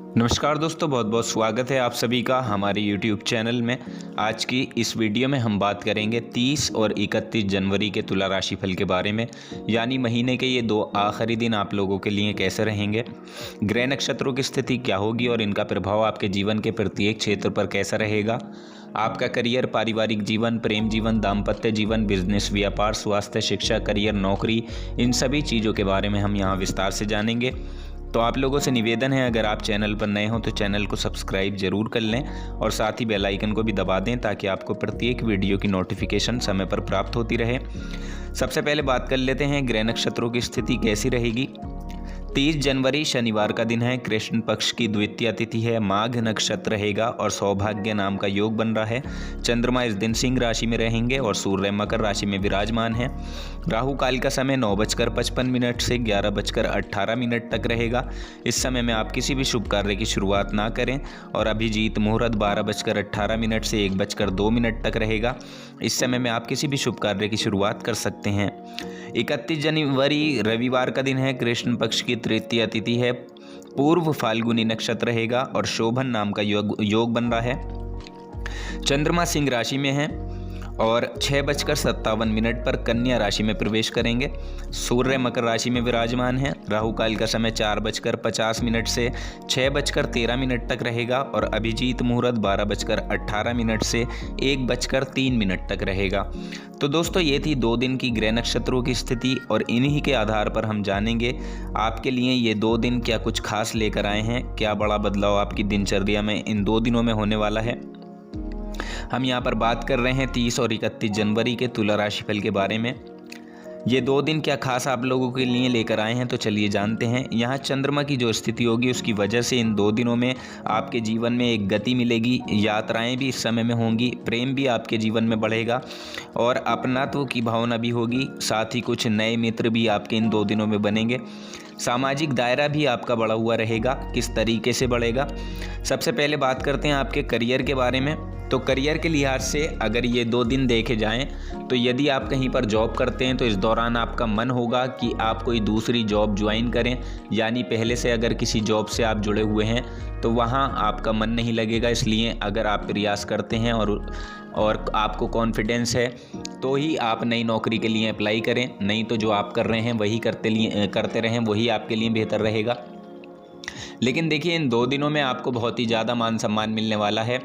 नमस्कार दोस्तों, बहुत बहुत स्वागत है आप सभी का हमारे YouTube चैनल में। आज की इस वीडियो में हम बात करेंगे 30 और 31 जनवरी के तुला राशि फल के बारे में, यानी महीने के ये दो आखिरी दिन आप लोगों के लिए कैसे रहेंगे, ग्रह नक्षत्रों की स्थिति क्या होगी और इनका प्रभाव आपके जीवन के प्रत्येक क्षेत्र पर कैसा रहेगा, आपका करियर, पारिवारिक जीवन, प्रेम जीवन, दाम्पत्य जीवन, बिजनेस, व्यापार, स्वास्थ्य, शिक्षा, करियर, नौकरी, इन सभी चीज़ों के बारे में हम यहाँ विस्तार से जानेंगे। तो आप लोगों से निवेदन है, अगर आप चैनल पर नए हो तो चैनल को सब्सक्राइब जरूर कर लें और साथ ही बेल आइकन को भी दबा दें ताकि आपको प्रत्येक वीडियो की नोटिफिकेशन समय पर प्राप्त होती रहे। सबसे पहले बात कर लेते हैं ग्रह नक्षत्रों की स्थिति कैसी रहेगी। 30 जनवरी शनिवार का दिन है, कृष्ण पक्ष की द्वितीय तिथि है, माघ नक्षत्र रहेगा और सौभाग्य नाम का योग बन रहा है। चंद्रमा इस दिन सिंह राशि में रहेंगे और सूर्य मकर राशि में विराजमान है। राहु काल का समय 9:55 से 11:18 तक रहेगा। इस समय में आप किसी भी शुभ कार्य की शुरुआत ना करें और अभिजीत मुहूर्त 12:18 से 1:02 तक रहेगा। इस समय में आप किसी भी शुभ कार्य की शुरुआत कर सकते हैं। 31 जनवरी रविवार का दिन है, कृष्ण पक्ष की तृतीय तिथि है, पूर्व फाल्गुनी नक्षत्र रहेगा और शोभन नाम का योग बन रहा है। चंद्रमा सिंह राशि में है और 6:57 पर कन्या राशि में प्रवेश करेंगे। सूर्य मकर राशि में विराजमान है। राहु काल का समय 4:50 से 6:13 तक रहेगा और अभिजीत मुहूर्त 12:18 से 1:03 तक रहेगा। तो दोस्तों, ये थी 2 दिन की ग्रह नक्षत्रों की स्थिति और इन्हीं के आधार पर हम जानेंगे आपके लिए ये 2 दिन क्या कुछ खास लेकर आए हैं, क्या बड़ा बदलाव आपकी दिनचर्या में इन 2 दिनों में होने वाला है। हम यहाँ पर बात कर रहे हैं 30 और 31 जनवरी के तुला राशि फल के बारे में। ये 2 दिन क्या खास आप लोगों के लिए लेकर आए हैं, तो चलिए जानते हैं। यहाँ चंद्रमा की जो स्थिति होगी उसकी वजह से इन 2 दिनों में आपके जीवन में एक गति मिलेगी, यात्राएं भी इस समय में होंगी, प्रेम भी आपके जीवन में बढ़ेगा और अपनात्व की भावना भी होगी। साथ ही कुछ नए मित्र भी आपके इन 2 दिनों में बनेंगे। सामाजिक दायरा भी आपका बढ़ा हुआ रहेगा। किस तरीके से बढ़ेगा, सबसे पहले बात करते हैं आपके करियर के बारे में। तो करियर के लिहाज से अगर ये 2 दिन देखे जाएं तो यदि आप कहीं पर जॉब करते हैं तो इस दौरान आपका मन होगा कि आप कोई दूसरी जॉब ज्वाइन करें, यानी पहले से अगर किसी जॉब से आप जुड़े हुए हैं तो वहाँ आपका मन नहीं लगेगा। इसलिए अगर आप प्रयास करते हैं और आपको कॉन्फिडेंस है तो ही आप नई नौकरी के लिए अप्लाई करें, नहीं तो जो आप कर रहे हैं वही करते रहें, वही आपके लिए बेहतर रहेगा। लेकिन देखिए, इन 2 दिनों में आपको बहुत ही ज़्यादा मान सम्मान मिलने वाला है।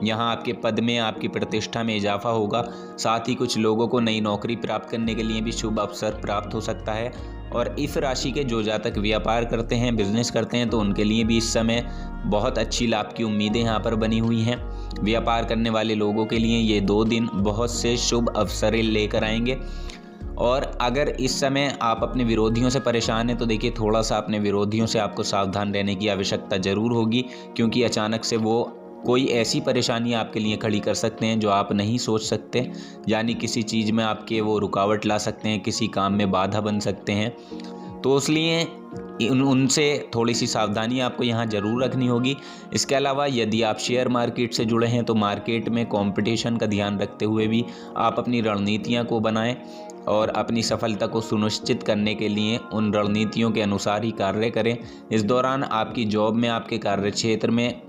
यहाँ आपके पद में, आपकी प्रतिष्ठा में इजाफा होगा। साथ ही कुछ लोगों को नई नौकरी प्राप्त करने के लिए भी शुभ अवसर प्राप्त हो सकता है। और इस राशि के जो जातक व्यापार करते हैं, बिजनेस करते हैं, तो उनके लिए भी इस समय बहुत अच्छी लाभ की उम्मीदें यहाँ पर बनी हुई हैं। व्यापार करने वाले लोगों के लिए ये 2 दिन बहुत से शुभ अवसरें लेकर आएंगे। और अगर इस समय आप अपने विरोधियों से परेशान हैं तो देखिए, थोड़ा सा अपने विरोधियों से आपको सावधान रहने की आवश्यकता ज़रूर होगी, क्योंकि अचानक से वो कोई ऐसी परेशानी आपके लिए खड़ी कर सकते हैं जो आप नहीं सोच सकते, यानी किसी चीज़ में आपके वो रुकावट ला सकते हैं, किसी काम में बाधा बन सकते हैं। तो इसलिए उनसे थोड़ी सी सावधानी आपको यहाँ ज़रूर रखनी होगी। इसके अलावा यदि आप शेयर मार्केट से जुड़े हैं तो मार्केट में कंपटीशन का ध्यान रखते हुए भी आप अपनी रणनीतियाँ को बनाएं और अपनी सफलता को सुनिश्चित करने के लिए उन रणनीतियों के अनुसार ही कार्य करें। इस दौरान आपकी जॉब में, आपके कार्य क्षेत्र में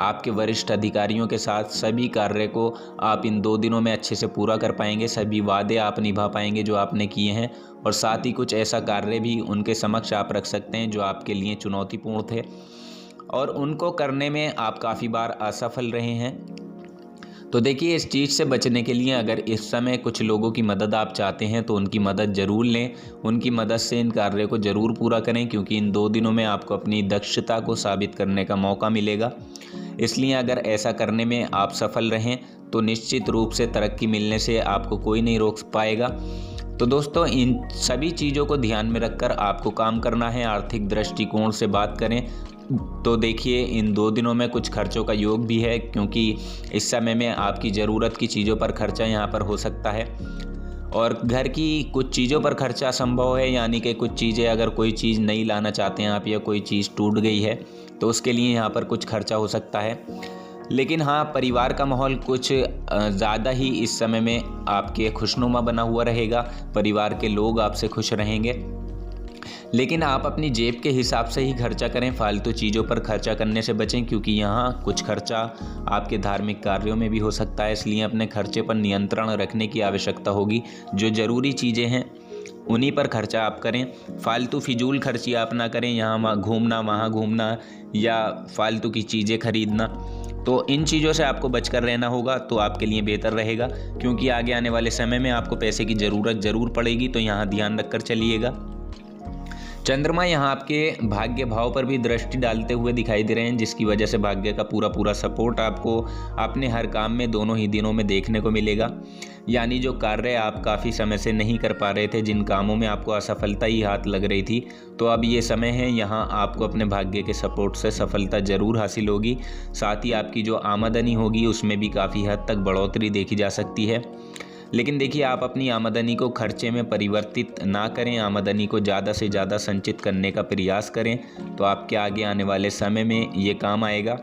आपके वरिष्ठ अधिकारियों के साथ सभी कार्य को आप इन 2 दिनों में अच्छे से पूरा कर पाएंगे। सभी वादे आप निभा पाएंगे जो आपने किए हैं और साथ ही कुछ ऐसा कार्य भी उनके समक्ष आप रख सकते हैं जो आपके लिए चुनौतीपूर्ण थे और उनको करने में आप काफ़ी बार असफल रहे हैं। तो देखिए, इस चीज़ से बचने के लिए अगर इस समय कुछ लोगों की मदद आप चाहते हैं तो उनकी मदद ज़रूर लें। उनकी मदद से इन कार्यों को ज़रूर पूरा करें, क्योंकि इन 2 दिनों में आपको अपनी दक्षता को साबित करने का मौका मिलेगा। इसलिए अगर ऐसा करने में आप सफल रहें तो निश्चित रूप से तरक्की मिलने से आपको कोई नहीं रोक पाएगा। तो दोस्तों, इन सभी चीज़ों को ध्यान में रखकर आपको काम करना है। आर्थिक दृष्टिकोण से बात करें तो देखिए, इन 2 दिनों में कुछ खर्चों का योग भी है, क्योंकि इस समय में आपकी ज़रूरत की चीज़ों पर खर्चा यहाँ पर हो सकता है और घर की कुछ चीज़ों पर खर्चा संभव है, यानी कि कुछ चीज़ें, अगर कोई चीज़ नहीं लाना चाहते हैं आप या कोई चीज़ टूट गई है तो उसके लिए यहाँ पर कुछ खर्चा हो सकता है। लेकिन हाँ, परिवार का माहौल कुछ ज़्यादा ही इस समय में आपके खुशनुमा बना हुआ रहेगा। परिवार के लोग आपसे खुश रहेंगे। लेकिन आप अपनी जेब के हिसाब से ही खर्चा करें, फालतू चीज़ों पर खर्चा करने से बचें, क्योंकि यहाँ कुछ खर्चा आपके धार्मिक कार्यों में भी हो सकता है। इसलिए अपने खर्चे पर नियंत्रण रखने की आवश्यकता होगी। जो ज़रूरी चीज़ें हैं उन्हीं पर खर्चा आप करें। फालतू फिजूल खर्ची आप ना करें, यहाँ घूमना वहाँ घूमना या फालतू की चीज़ें खरीदना। तो इन चीज़ों से आपको बचकर रहना होगा, तो आपके लिए बेहतर रहेगा, क्योंकि आगे आने वाले समय में आपको पैसे की ज़रूरत ज़रूर पड़ेगी। तो यहाँ ध्यान रखकर चलिएगा। चंद्रमा यहाँ आपके भाग्य भाव पर भी दृष्टि डालते हुए दिखाई दे रहे हैं, जिसकी वजह से भाग्य का पूरा सपोर्ट आपको अपने हर काम में दोनों ही दिनों में देखने को मिलेगा। यानी जो कार्य आप काफ़ी समय से नहीं कर पा रहे थे, जिन कामों में आपको असफलता ही हाथ लग रही थी, तो अब ये समय है, यहाँ आपको अपने भाग्य के सपोर्ट से सफलता ज़रूर हासिल होगी। साथ ही आपकी जो आमदनी होगी उसमें भी काफ़ी हद तक बढ़ोतरी देखी जा सकती है। लेकिन देखिए, आप अपनी आमदनी को खर्चे में परिवर्तित ना करें, आमदनी को ज़्यादा से ज़्यादा संचित करने का प्रयास करें, तो आपके आगे आने वाले समय में ये काम आएगा।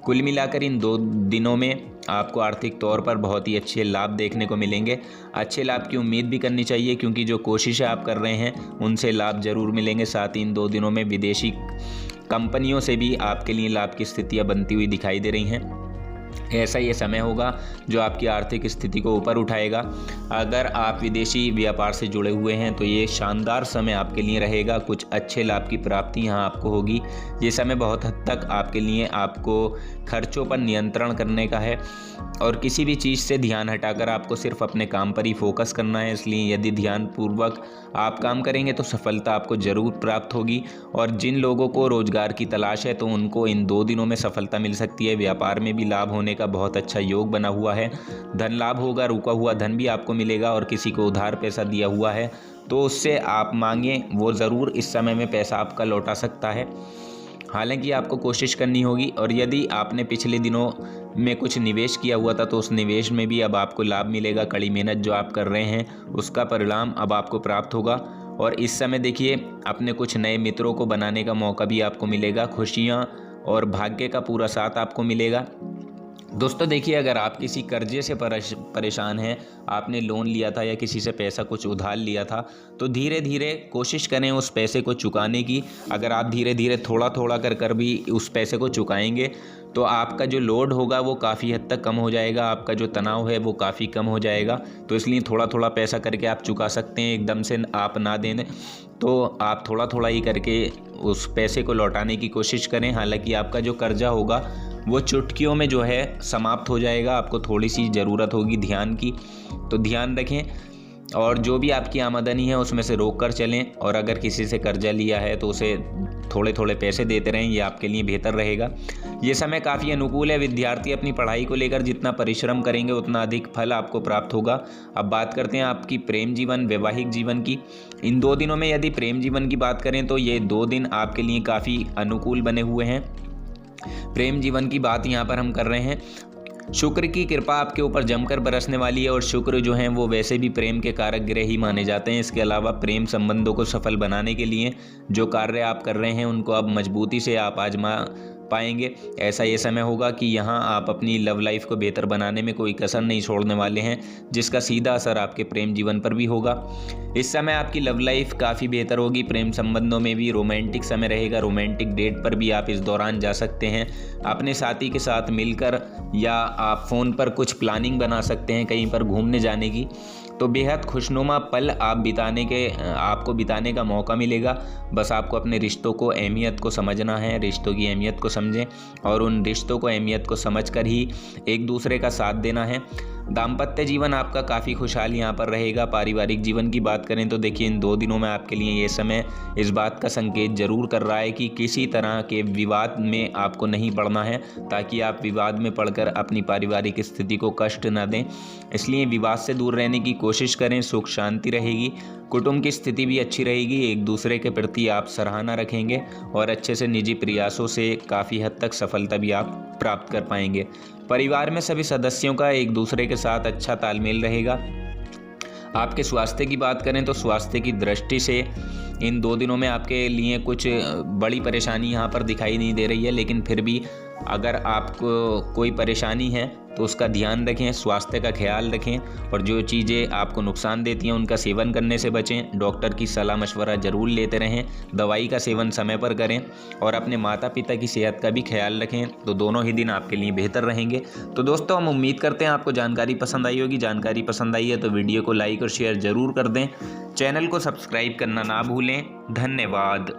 कुल मिलाकर इन 2 दिनों में आपको आर्थिक तौर पर बहुत ही अच्छे लाभ देखने को मिलेंगे। अच्छे लाभ की उम्मीद भी करनी चाहिए, क्योंकि जो कोशिशें आप कर रहे हैं उनसे लाभ ज़रूर मिलेंगे। साथ ही इन 2 दिनों में विदेशी कंपनियों से भी आपके लिए लाभ की स्थितियाँ बनती हुई दिखाई दे रही हैं। ऐसा ये समय होगा जो आपकी आर्थिक स्थिति को ऊपर उठाएगा। अगर आप विदेशी व्यापार से जुड़े हुए हैं तो ये शानदार समय आपके लिए रहेगा। कुछ अच्छे लाभ की प्राप्ति यहाँ आपको होगी। ये समय बहुत हद तक आपके लिए आपको खर्चों पर नियंत्रण करने का है और किसी भी चीज़ से ध्यान हटाकर आपको सिर्फ अपने काम पर ही फोकस करना है। इसलिए यदि ध्यानपूर्वक आप काम करेंगे तो सफलता आपको ज़रूर प्राप्त होगी। और जिन लोगों को रोज़गार की तलाश है तो उनको इन 2 दिनों में सफलता मिल सकती है। व्यापार में भी लाभ होने का बहुत अच्छा योग बना हुआ है। धन लाभ होगा, रुका हुआ धन भी आपको मिलेगा। और किसी को उधार पैसा दिया हुआ है तो उससे आप मांगें, वो ज़रूर इस समय में पैसा आपका लौटा सकता है। हालांकि आपको कोशिश करनी होगी। और यदि आपने पिछले दिनों में कुछ निवेश किया हुआ था तो उस निवेश में भी अब आपको लाभ मिलेगा। कड़ी मेहनत जो आप कर रहे हैं उसका परिणाम अब आपको प्राप्त होगा। और इस समय देखिए, अपने कुछ नए मित्रों को बनाने का मौका भी आपको मिलेगा। खुशियाँ और भाग्य का पूरा साथ आपको मिलेगा। दोस्तों देखिए, अगर आप किसी कर्जे से परेशान हैं, आपने लोन लिया था या किसी से पैसा कुछ उधार लिया था, तो धीरे धीरे कोशिश करें उस पैसे को चुकाने की। अगर आप धीरे धीरे थोड़ा थोड़ा कर भी उस पैसे को चुकाएंगे तो आपका जो लोड होगा वो काफ़ी हद तक कम हो जाएगा, आपका जो तनाव है वो काफ़ी कम हो जाएगा। तो इसलिए थोड़ा थोड़ा पैसा करके आप चुका सकते हैं, एकदम से आप ना दें। तो आप थोड़ा थोड़ा ही करके उस पैसे को लौटाने की कोशिश करें। हालांकि आपका जो कर्जा होगा वो चुटकियों में जो है समाप्त हो जाएगा। आपको थोड़ी सी ज़रूरत होगी ध्यान की, तो ध्यान रखें। और जो भी आपकी आमदनी है उसमें से रोक कर चलें। और अगर किसी से कर्जा लिया है तो उसे थोड़े थोड़े पैसे देते रहें, ये आपके लिए बेहतर रहेगा। ये समय काफ़ी अनुकूल है। विद्यार्थी अपनी पढ़ाई को लेकर जितना परिश्रम करेंगे उतना अधिक फल आपको प्राप्त होगा। अब बात करते हैं आपकी प्रेम जीवन, वैवाहिक जीवन की। इन 2 दिनों में यदि प्रेम जीवन की बात करें तो ये 2 दिन आपके लिए काफ़ी अनुकूल बने हुए हैं। प्रेम जीवन की बात यहाँ पर हम कर रहे हैं। शुक्र की कृपा आपके ऊपर जमकर बरसने वाली है। और शुक्र जो हैं वो वैसे भी प्रेम के कारक ग्रह ही माने जाते हैं। इसके अलावा प्रेम संबंधों को सफल बनाने के लिए जो कार्य आप कर रहे हैं उनको अब मजबूती से आप आजमा पाएंगे। ऐसा ये समय होगा कि यहाँ आप अपनी लव लाइफ को बेहतर बनाने में कोई कसर नहीं छोड़ने वाले हैं, जिसका सीधा असर आपके प्रेम जीवन पर भी होगा। इस समय आपकी लव लाइफ काफ़ी बेहतर होगी। प्रेम संबंधों में भी रोमांटिक समय रहेगा। रोमांटिक डेट पर भी आप इस दौरान जा सकते हैं अपने साथी के साथ मिलकर, या आप फ़ोन पर कुछ प्लानिंग बना सकते हैं कहीं पर घूमने जाने की। तो बेहद खुशनुमा पल आपको बिताने का मौका मिलेगा। बस आपको अपने रिश्तों को अहमियत को समझना है, रिश्तों की अहमियत को समझें और उन रिश्तों को अहमियत को समझकर ही एक दूसरे का साथ देना है। दाम्पत्य जीवन आपका काफ़ी खुशहाल यहाँ पर रहेगा। पारिवारिक जीवन की बात करें तो देखिए, इन 2 दिनों में आपके लिए ये समय इस बात का संकेत जरूर कर रहा है कि किसी तरह के विवाद में आपको नहीं पड़ना है, ताकि आप विवाद में पड़कर अपनी पारिवारिक स्थिति को कष्ट न दें। इसलिए विवाद से दूर रहने की कोशिश करें। सुख शांति रहेगी, कुटुंब की स्थिति भी अच्छी रहेगी। एक दूसरे के प्रति आप सराहना रखेंगे और अच्छे से निजी प्रयासों से काफ़ी हद तक सफलता भी आप प्राप्त कर पाएंगे। परिवार में सभी सदस्यों का एक दूसरे के साथ अच्छा तालमेल रहेगा। आपके स्वास्थ्य की बात करें तो स्वास्थ्य की दृष्टि से इन 2 दिनों में आपके लिए कुछ बड़ी परेशानी यहाँ पर दिखाई नहीं दे रही है, लेकिन फिर भी अगर आपको कोई परेशानी है तो उसका ध्यान रखें, स्वास्थ्य का ख्याल रखें और जो चीज़ें आपको नुकसान देती हैं उनका सेवन करने से बचें। डॉक्टर की सलाह मशवरा ज़रूर लेते रहें, दवाई का सेवन समय पर करें और अपने माता पिता की सेहत का भी ख्याल रखें, तो दोनों ही दिन आपके लिए बेहतर रहेंगे। तो दोस्तों, हम उम्मीद करते हैं आपको जानकारी पसंद आई होगी। जानकारी पसंद आई है तो वीडियो को लाइक और शेयर ज़रूर कर दें। चैनल को सब्सक्राइब करना ना भूलें। धन्यवाद।